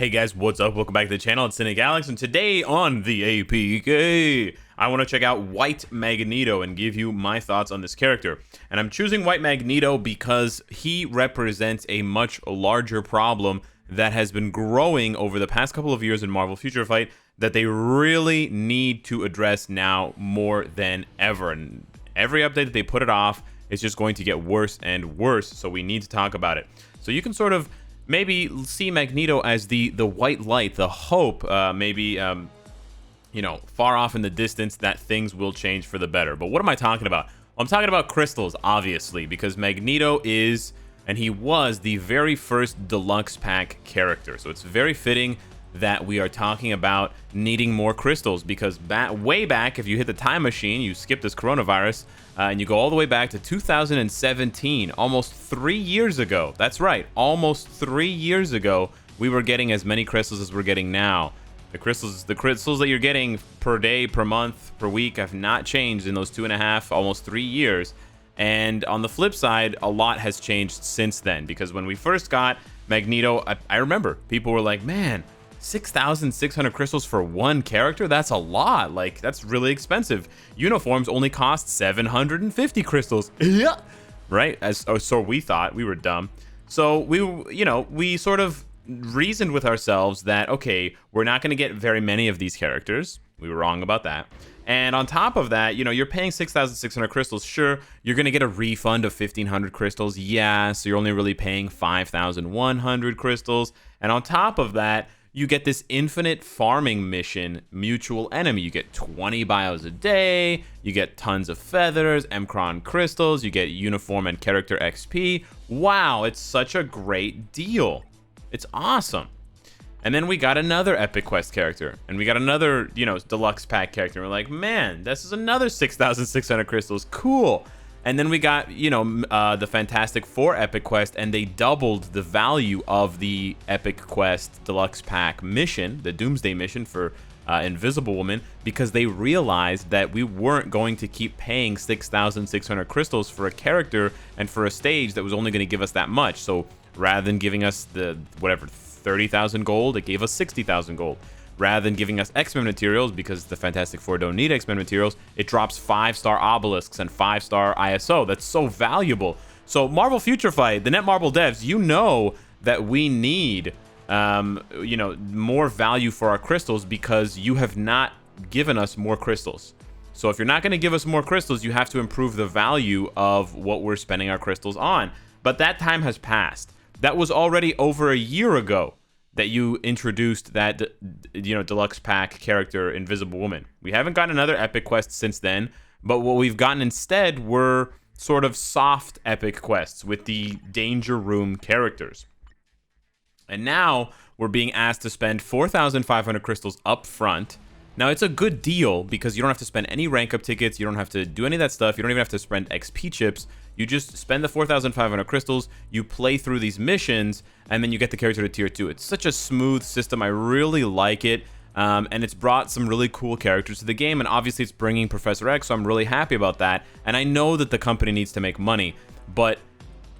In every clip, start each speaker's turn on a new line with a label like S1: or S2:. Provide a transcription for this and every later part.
S1: Hey guys, what's up? Welcome back to the channel. It's Cynicalex, and today on the APK, I want to check out White Magneto and give you my thoughts on this character. And I'm choosing White Magneto because he represents a much larger problem that has been growing over the past couple of years in Marvel Future Fight that they really need to address now more than ever. And every update that they put it off is just going to get worse and worse, so we need to talk about it. So you can sort of maybe see Magneto as the white light, the hope, maybe, you know, far off in the distance that things will change for the better. But what am I talking about? Well, I'm talking about crystals, obviously, because Magneto is, and he was, the very first deluxe pack character. So it's very fitting that we are talking about needing more crystals, because way back, if you hit the time machine, you skip this coronavirus, and you go all the way back to 2017, almost 3 years ago. That's right, almost 3 years ago, we were getting as many crystals as we're getting now. The crystals that you're getting per day, per month, per week have not changed in those 2.5, almost 3 years. And on the flip side, a lot has changed since then, because when we first got Magneto, I remember people were like, man, 6,600 crystals for one character? That's a lot. Like, that's really expensive. Uniforms only cost 750 crystals. Yeah. Right? So we thought. We were dumb. So we sort of reasoned with ourselves that, okay, we're not going to get very many of these characters. We were wrong about that. And on top of that, you know, you're paying 6,600 crystals. Sure, you're going to get a refund of 1,500 crystals. Yeah, so you're only really paying 5,100 crystals. And on top of that, you get this infinite farming mission, Mutual Enemy. You get 20 bios a day, you get tons of feathers, Mcron crystals, you get uniform and character XP. Wow, it's such a great deal. It's awesome. And then we got another Epic Quest character, and we got another, you know, deluxe pack character. We're like, man, this is another 6,600 crystals. Cool. And then we got, you know, the Fantastic Four Epic Quest, and they doubled the value of the Epic Quest Deluxe Pack mission, the Doomsday mission for Invisible Woman, because they realized that we weren't going to keep paying 6,600 crystals for a character and for a stage that was only going to give us that much. So rather than giving us the, whatever, 30,000 gold, it gave us 60,000 gold. Rather than giving us X-Men materials, because the Fantastic Four don't need X-Men materials, it drops 5-star obelisks and 5-star ISO. That's so valuable. So Marvel Future Fight, the Netmarble devs, you know that we need, you know, more value for our crystals, because you have not given us more crystals. So if you're not going to give us more crystals, you have to improve the value of what we're spending our crystals on. But that time has passed. That was already over a year ago that you introduced that, you know, deluxe pack character, Invisible Woman. We haven't gotten another epic quest since then, but what we've gotten instead were sort of soft epic quests with the Danger Room characters. And now we're being asked to spend 4,500 crystals up front. Now, it's a good deal because you don't have to spend any rank up tickets, you don't have to do any of that stuff, you don't even have to spend XP chips. You just spend the 4,500 crystals, you play through these missions, and then you get the character to tier 2. It's such a smooth system. I really like it, and it's brought some really cool characters to the game, and obviously it's bringing Professor X, so I'm really happy about that. And I know that the company needs to make money, but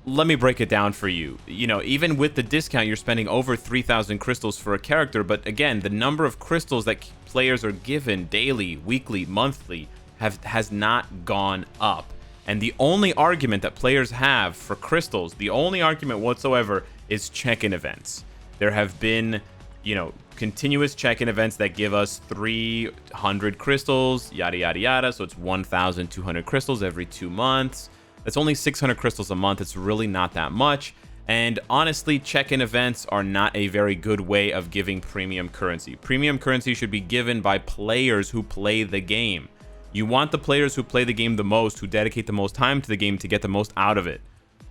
S1: let me break it down for you. You know, even with the discount, you're spending over 3,000 crystals for a character, but again, the number of crystals that players are given daily, weekly, monthly has not gone up. And the only argument that players have for crystals, the only argument whatsoever, is check-in events. There have been, you know, continuous check-in events that give us 300 crystals, yada, yada, yada. So it's 1,200 crystals every 2 months. That's only 600 crystals a month. It's really not that much. And honestly, check-in events are not a very good way of giving premium currency. Premium currency should be given by players who play the game. You want the players who play the game the most, who dedicate the most time to the game to get the most out of it.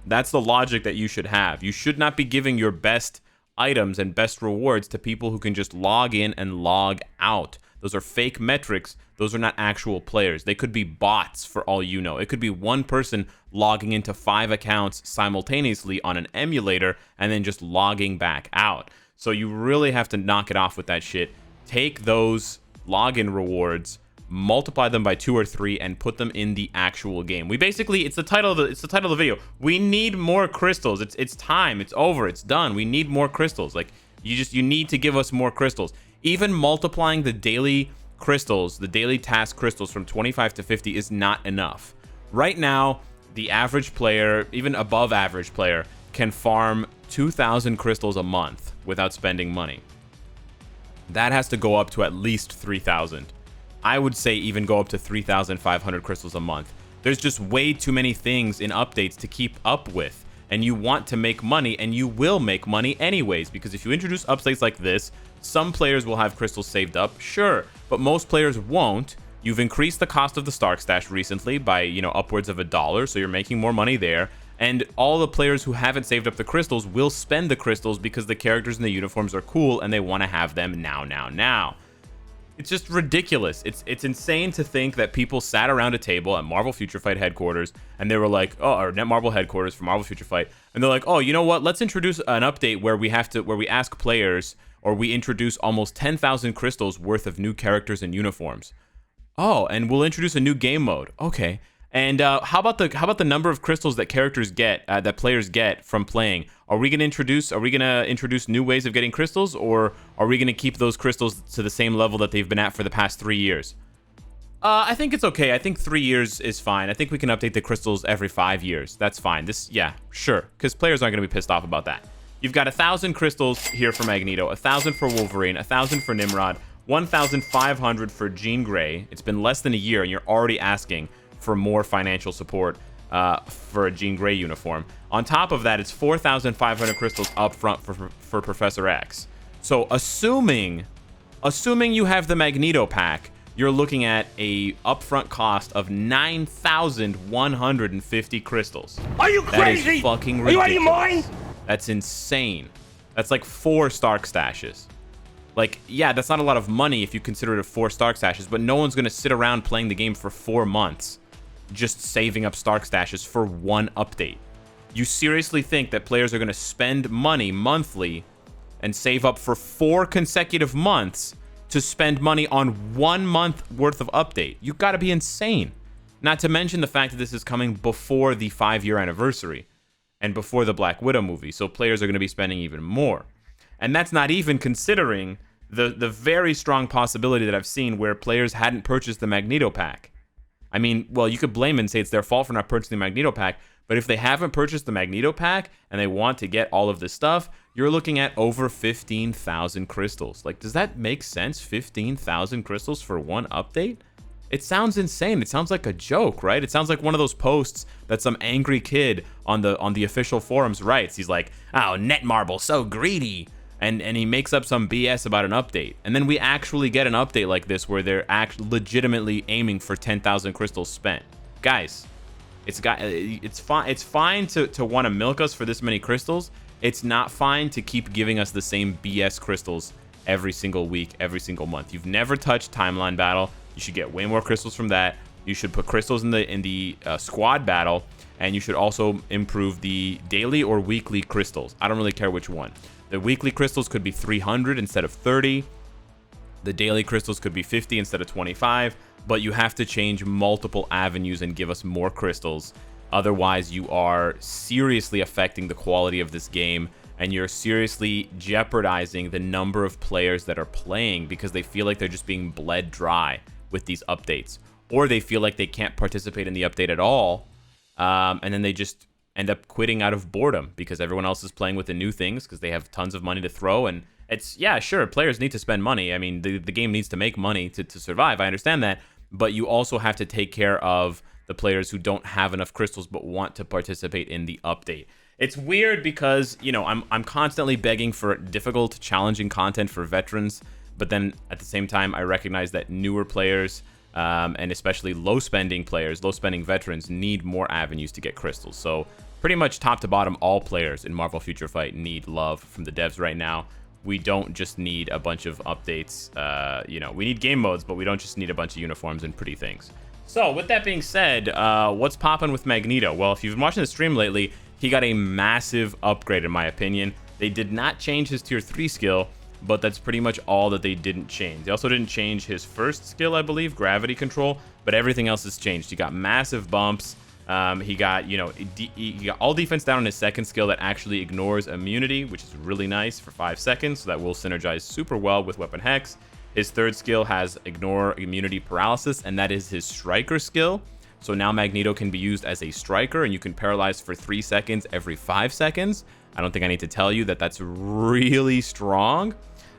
S1: That's the logic that you should have. You should not be giving your best items and best rewards to people who can just log in and log out. Those are fake metrics. Those are not actual players. They could be bots for all you know. It could be one person logging into 5 accounts simultaneously on an emulator and then just logging back out. So you really have to knock it off with that shit. Take those login rewards, multiply them by 2 or 3, and put them in the actual game. We basically, it's the title of the video. We need more crystals. It's time. It's over. It's done. We need more crystals. Like, You need to give us more crystals. Even multiplying the daily crystals, the daily task crystals from 25 to 50 is not enough. Right now, the average player, even above average player, can farm 2,000 crystals a month without spending money. That has to go up to at least 3,000. I would say even go up to 3,500 crystals a month. There's just way too many things in updates to keep up with. And you want to make money, and you will make money anyways, because if you introduce updates like this, some players will have crystals saved up, sure, but most players won't. You've increased the cost of the Stark Stash recently by, upwards of $1, so you're making more money there. And all the players who haven't saved up the crystals will spend the crystals because the characters in the uniforms are cool and they want to have them now. It's just ridiculous. It's insane to think that people sat around a table at Marvel Future Fight headquarters and they were like, or Net Marvel headquarters for Marvel Future Fight, and they're like, oh, you know what? Let's introduce an update where we ask players, or we introduce almost 10,000 crystals worth of new characters and uniforms. Oh, and we'll introduce a new game mode. Okay. And how about the number of crystals that characters get, that players get from playing? Are we gonna introduce new ways of getting crystals, or are we gonna keep those crystals to the same level that they've been at for the past 3 years? I think it's okay. I think 3 years is fine. I think we can update the crystals every 5 years. That's fine. Yeah, sure, because players aren't gonna be pissed off about that. You've got 1,000 crystals here for Magneto, 1,000 for Wolverine, 1,000 for Nimrod, 1,500 for Jean Grey. It's been less than a year, and you're already asking for more financial support for a Jean Grey uniform. On top of that, it's 4,500 crystals up front for Professor X. So assuming you have the Magneto pack, you're looking at a upfront cost of 9,150 crystals.
S2: Are you crazy?
S1: That is fucking ridiculous.
S2: Are you out of your mind?
S1: That's insane. That's like 4 Stark stashes. Like, yeah, that's not a lot of money if you consider it 4 Stark stashes, but no one's gonna sit around playing the game for 4 months just saving up Stark stashes for one update. You seriously think that players are going to spend money monthly and save up for 4 consecutive months to spend money on 1 month worth of update? You got to be insane. Not to mention the fact that this is coming before the 5-year anniversary and before the Black Widow movie, so players are going to be spending even more. And that's not even considering the very strong possibility that I've seen where players hadn't purchased the Magneto pack. I mean, well, you could blame and say it's their fault for not purchasing the Magneto pack, but if they haven't purchased the Magneto pack and they want to get all of this stuff, you're looking at over 15,000 crystals. Like, does that make sense? 15,000 crystals for one update? It sounds insane. It sounds like a joke, right? It sounds like one of those posts that some angry kid on the official forums writes. He's like, oh, Netmarble, so greedy. And he makes up some BS about an update. And then we actually get an update like this where they're legitimately aiming for 10,000 crystals spent. Guys, it's fine to want to milk us for this many crystals. It's not fine to keep giving us the same BS crystals every single week, every single month. You've never touched Timeline Battle. You should get way more crystals from that. You should put crystals in the squad battle, and you should also improve the daily or weekly crystals. I don't really care which one. The weekly crystals could be 300 instead of 30. The daily crystals could be 50 instead of 25. But you have to change multiple avenues and give us more crystals. Otherwise, you are seriously affecting the quality of this game, and you're seriously jeopardizing the number of players that are playing because they feel like they're just being bled dry with these updates. Or they feel like they can't participate in the update at all, and then they just end up quitting out of boredom because everyone else is playing with the new things because they have tons of money to throw. And it's, yeah, sure, players need to spend money. I mean, the game needs to make money to survive. I understand that. But you also have to take care of the players who don't have enough crystals but want to participate in the update. It's weird because, I'm constantly begging for difficult, challenging content for veterans. But then at the same time, I recognize that newer players, and especially low-spending players, low-spending veterans, need more avenues to get crystals. So pretty much top to bottom, all players in Marvel Future Fight need love from the devs right now. We don't just need a bunch of updates. We need game modes, but we don't just need a bunch of uniforms and pretty things. So with that being said, what's popping with Magneto? Well, if you've been watching the stream lately, he got a massive upgrade in my opinion. They did not change his tier 3 skill, but that's pretty much all that they didn't change. They also didn't change his first skill, I believe, gravity control, but everything else has changed. He got massive bumps. He got, you know, he got all defense down on his second skill that actually ignores immunity, which is really nice for 5 seconds. So that will synergize super well with Weapon Hex. His third skill has ignore immunity paralysis, and that is his striker skill. So now Magneto can be used as a striker, and you can paralyze for 3 seconds every 5 seconds. I don't think I need to tell you that that's really strong.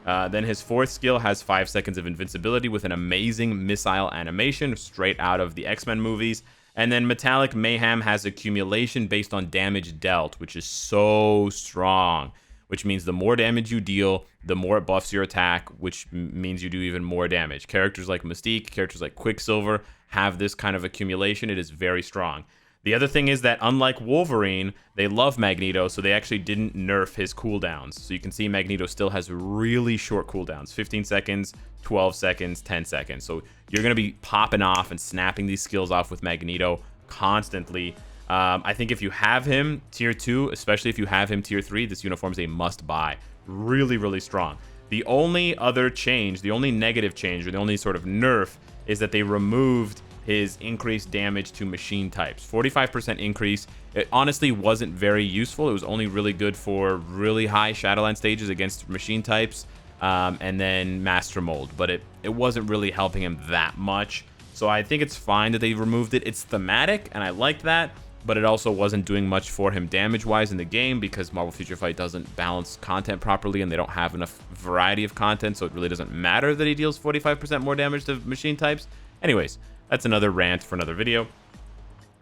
S1: Then his fourth skill has 5 seconds of invincibility with an amazing missile animation straight out of the X-Men movies. And then Metallic Mayhem has accumulation based on damage dealt, which is so strong. Which means the more damage you deal, the more it buffs your attack, which means you do even more damage. Characters like Mystique, characters like Quicksilver have this kind of accumulation. It is very strong. The other thing is that unlike Wolverine, they love Magneto, so they actually didn't nerf his cooldowns. So you can see Magneto still has really short cooldowns, 15 seconds, 12 seconds, 10 seconds. So you're going to be popping off and snapping these skills off with Magneto constantly. I think if you have him tier 2, especially if you have him tier 3, this uniform is a must buy. Really, really strong. The only other change, the only negative change, or the only sort of nerf is that they removed his increased damage to machine types. 45% increase. It honestly wasn't very useful. It was only really good for really high Shadowland stages against machine types, and then Master Mold, but it wasn't really helping him that much. So I think it's fine that they removed it. It's thematic, and I like that, but it also wasn't doing much for him damage-wise in the game because Marvel Future Fight doesn't balance content properly, and they don't have enough variety of content, so it really doesn't matter that he deals 45% more damage to machine types. Anyways, that's another rant for another video.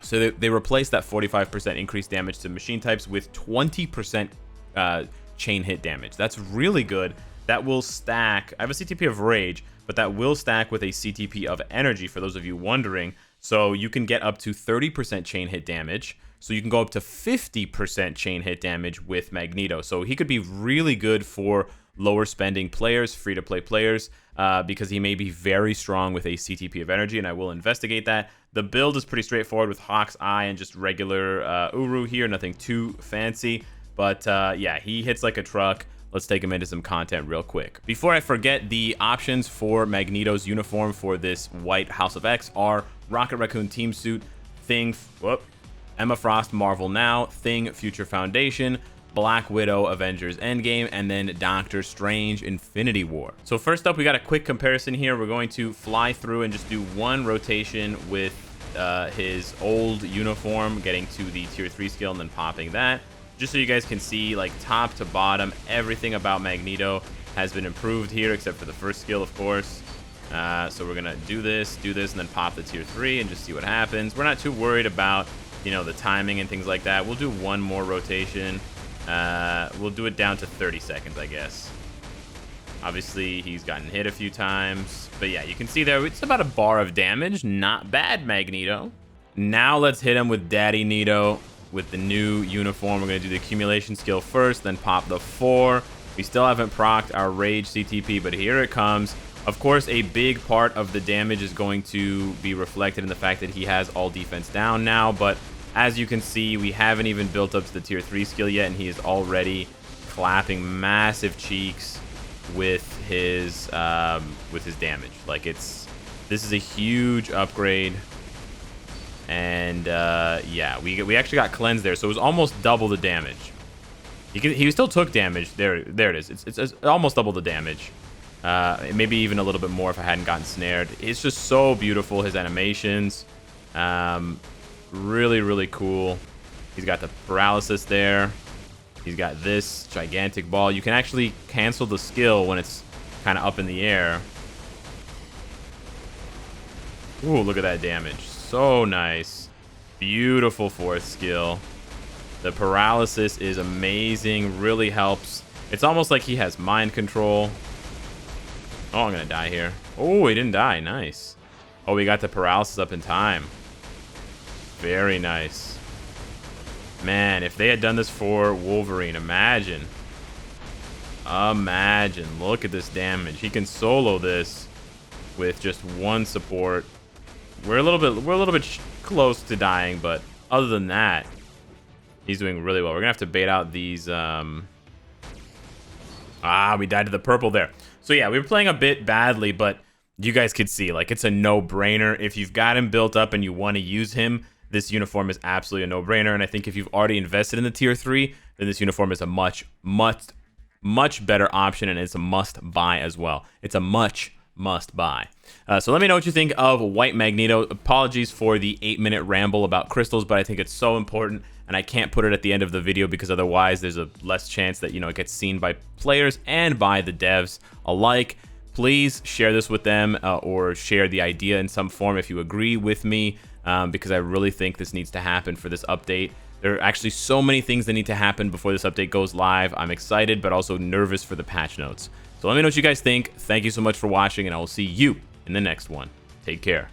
S1: So they replaced that 45% increased damage to machine types with 20% chain hit damage. That's really good. That will stack. I have a CTP of Rage, but that will stack with a CTP of Energy for those of you wondering. So you can get up to 30% chain hit damage. So you can go up to 50% chain hit damage with Magneto. So he could be really good for lower spending players, free-to-play players, because he may be very strong with a CTP of Energy, and I will investigate that. The build is pretty straightforward with Hawk's Eye and just regular Uru here, nothing too fancy. But yeah, he hits like a truck. Let's take him into some content real quick. Before I forget, the options for Magneto's uniform for this white House of X are Rocket Raccoon Team Suit, Thing, Emma Frost Marvel Now, Thing Future Foundation, Black Widow Avengers Endgame, and then Doctor Strange Infinity War. So first up, we got a quick comparison here. We're going to fly through and just do one rotation with his old uniform, getting to the tier 3 skill and then popping that. Just so you guys can see, like, top to bottom, everything about Magneto has been improved here, except for the first skill, of course. So we're gonna do this, and then pop the tier 3 and just see what happens. We're not too worried about, you know, the timing and things like that. We'll do one more rotation. We'll do it down to 30 seconds, I guess. Obviously, he's gotten hit a few times. But yeah, you can see there, it's about a bar of damage. Not bad, Magneto. Now let's hit him with Daddy Nito with the new uniform. We're going to do the accumulation skill first, then pop the 4. We still haven't procced our Rage CTP, but here it comes. Of course, a big part of the damage is going to be reflected in the fact that he has all defense down now, but as you can see, we haven't even built up to the tier 3 skill yet, and he is already clapping massive cheeks with his damage. Like, this is a huge upgrade. And yeah, we actually got cleansed there, so it was almost double the damage. He still took damage. There it is. It's almost double the damage. Maybe even a little bit more if I hadn't gotten snared. It's just so beautiful, his animations. Really, really cool. He's got the paralysis there. He's got this gigantic ball. You can actually cancel the skill when it's kind of up in the air. Ooh, look at that damage. So nice. Beautiful fourth skill. The paralysis is amazing. Really helps. It's almost like he has mind control. Oh, I'm going to die here. Oh, he didn't die. Nice. Oh, we got the paralysis up in time. Very nice. Man, if they had done this for Wolverine, imagine. Imagine. Look at this damage. He can solo this with just one support. We're a little bit close to dying, but other than that, he's doing really well. We're gonna have to bait out these. We died to the purple there. So yeah, we were playing a bit badly, but you guys could see, like, it's a no-brainer. If you've got him built up and you want to use him, this uniform is absolutely a no-brainer. And I think if you've already invested in the tier 3, then this uniform is a much better option, and it's a must-buy as well. It's a must-buy. So let me know what you think of White Magneto. Apologies for the 8-minute ramble about crystals, but I think it's so important, and I can't put it at the end of the video because otherwise there's a less chance that, it gets seen by players and by the devs alike. Please share this with them or share the idea in some form if you agree with me, because I really think this needs to happen for this update. There are actually so many things that need to happen before this update goes live. I'm excited, but also nervous for the patch notes. So let me know what you guys think. Thank you so much for watching, and I will see you in the next one. Take care.